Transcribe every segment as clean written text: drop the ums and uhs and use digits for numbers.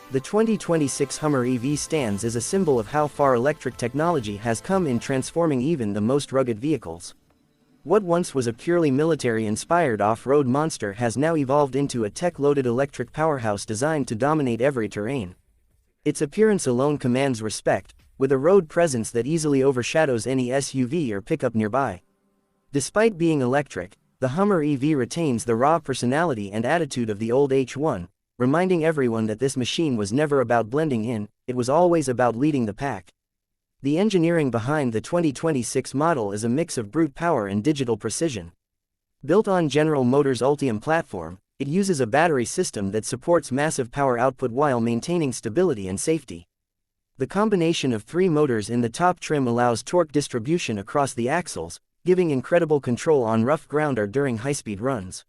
The 2026 Hummer EV stands as a symbol of how far electric technology has come in transforming even the most rugged vehicles. What once was a purely military-inspired off-road monster has now evolved into a tech-loaded electric powerhouse designed to dominate every terrain. Its appearance alone commands respect, with a road presence that easily overshadows any SUV or pickup nearby. Despite being electric, the Hummer EV retains the raw personality and attitude of the old H1, reminding everyone that this machine was never about blending in, it was always about leading the pack. The engineering behind the 2026 model is a mix of brute power and digital precision. Built on General Motors' Ultium platform, it uses a battery system that supports massive power output while maintaining stability and safety. The combination of 3 motors in the top trim allows torque distribution across the axles, giving incredible control on rough ground or during high-speed runs.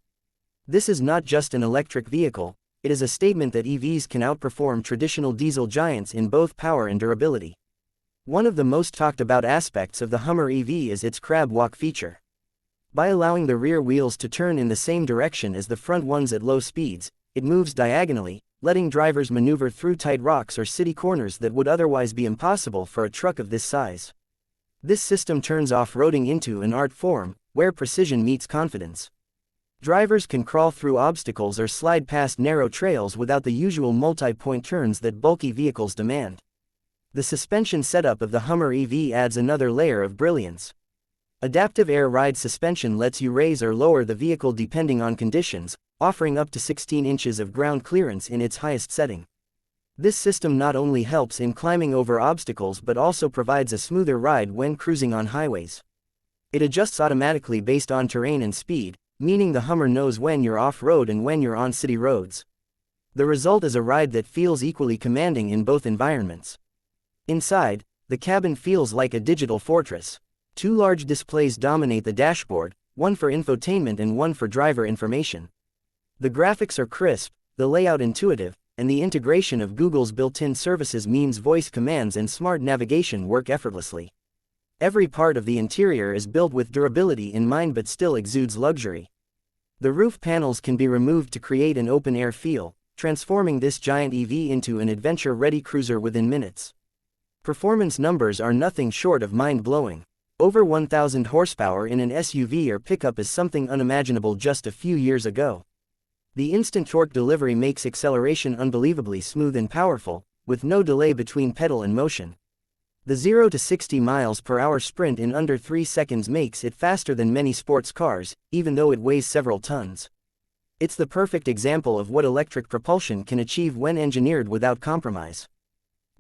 This is not just an electric vehicle, it is a statement that EVs can outperform traditional diesel giants in both power and durability. One of the most talked about aspects of the Hummer EV is its crab walk feature. By allowing the rear wheels to turn in the same direction as the front ones at low speeds, it moves diagonally, letting drivers maneuver through tight rocks or city corners that would otherwise be impossible for a truck of this size. This system turns off-roading into an art form, where precision meets confidence. Drivers can crawl through obstacles or slide past narrow trails without the usual multi-point turns that bulky vehicles demand. The suspension setup of the Hummer EV adds another layer of brilliance. Adaptive air ride suspension lets you raise or lower the vehicle depending on conditions, offering up to 16 inches of ground clearance in its highest setting. This system not only helps in climbing over obstacles but also provides a smoother ride when cruising on highways. It adjusts automatically based on terrain and speed, meaning the Hummer knows when you're off-road and when you're on city roads. The result is a ride that feels equally commanding in both environments. Inside, the cabin feels like a digital fortress. 2 large displays dominate the dashboard, one for infotainment and one for driver information. The graphics are crisp, the layout intuitive, and the integration of Google's built-in services means voice commands and smart navigation work effortlessly. Every part of the interior is built with durability in mind but still exudes luxury. The roof panels can be removed to create an open-air feel, transforming this giant EV into an adventure-ready cruiser within minutes. Performance numbers are nothing short of mind-blowing. Over 1,000 horsepower in an SUV or pickup is something unimaginable just a few years ago. The instant torque delivery makes acceleration unbelievably smooth and powerful, with no delay between pedal and motion. The 0 to 60 miles per hour sprint in under 3 seconds makes it faster than many sports cars, even though it weighs several tons. It's the perfect example of what electric propulsion can achieve when engineered without compromise.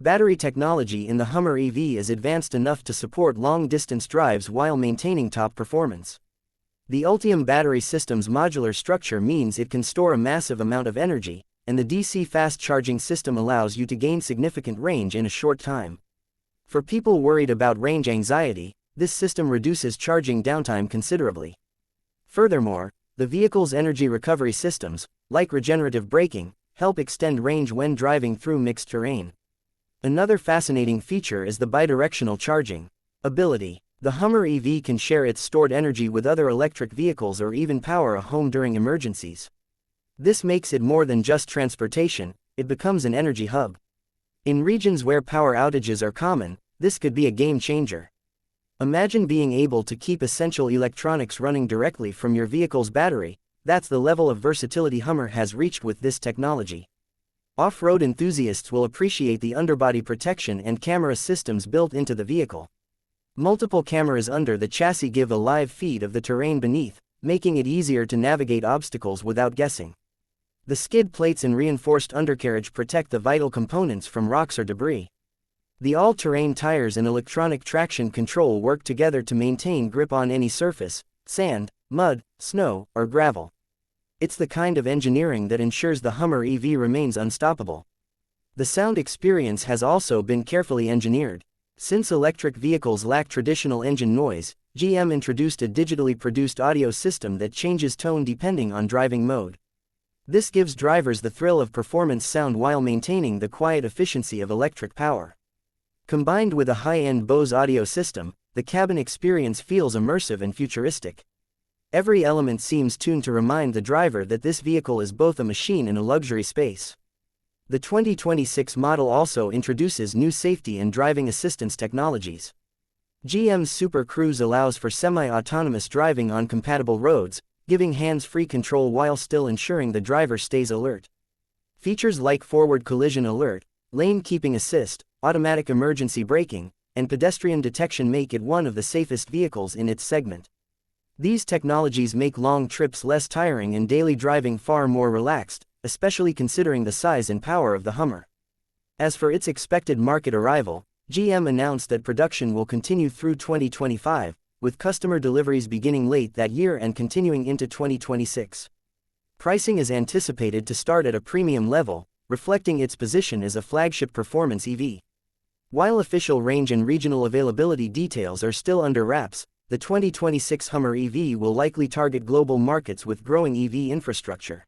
Battery technology in the Hummer EV is advanced enough to support long-distance drives while maintaining top performance. The Ultium battery system's modular structure means it can store a massive amount of energy, and the DC fast charging system allows you to gain significant range in a short time. For people worried about range anxiety, this system reduces charging downtime considerably. Furthermore, the vehicle's energy recovery systems, like regenerative braking, help extend range when driving through mixed terrain. Another fascinating feature is the bidirectional charging ability. The Hummer EV can share its stored energy with other electric vehicles or even power a home during emergencies. This makes it more than just transportation, it becomes an energy hub. In regions where power outages are common, this could be a game changer. Imagine being able to keep essential electronics running directly from your vehicle's battery. That's the level of versatility Hummer has reached with this technology. Off-road enthusiasts will appreciate the underbody protection and camera systems built into the vehicle. Multiple cameras under the chassis give a live feed of the terrain beneath, making it easier to navigate obstacles without guessing. The skid plates and reinforced undercarriage protect the vital components from rocks or debris. The all-terrain tires and electronic traction control work together to maintain grip on any surface, sand, mud, snow, or gravel. It's the kind of engineering that ensures the Hummer EV remains unstoppable. The sound experience has also been carefully engineered. Since electric vehicles lack traditional engine noise, GM introduced a digitally produced audio system that changes tone depending on driving mode. This gives drivers the thrill of performance sound while maintaining the quiet efficiency of electric power. Combined with a high-end Bose audio system, the cabin experience feels immersive and futuristic. Every element seems tuned to remind the driver that this vehicle is both a machine and a luxury space. The 2026 model also introduces new safety and driving assistance technologies. GM's Super Cruise allows for semi-autonomous driving on compatible roads, giving hands-free control while still ensuring the driver stays alert. Features like forward collision alert, lane keeping assist, automatic emergency braking, and pedestrian detection make it one of the safest vehicles in its segment. These technologies make long trips less tiring and daily driving far more relaxed, especially considering the size and power of the Hummer. As for its expected market arrival, GM announced that production will continue through 2025, with customer deliveries beginning late that year and continuing into 2026. Pricing is anticipated to start at a premium level, reflecting its position as a flagship performance EV. While official range and regional availability details are still under wraps, the 2026 Hummer EV will likely target global markets with growing EV infrastructure.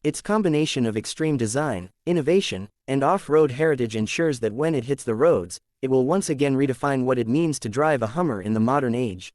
Its combination of extreme design, innovation, and off-road heritage ensures that when it hits the roads, it will once again redefine what it means to drive a Hummer in the modern age.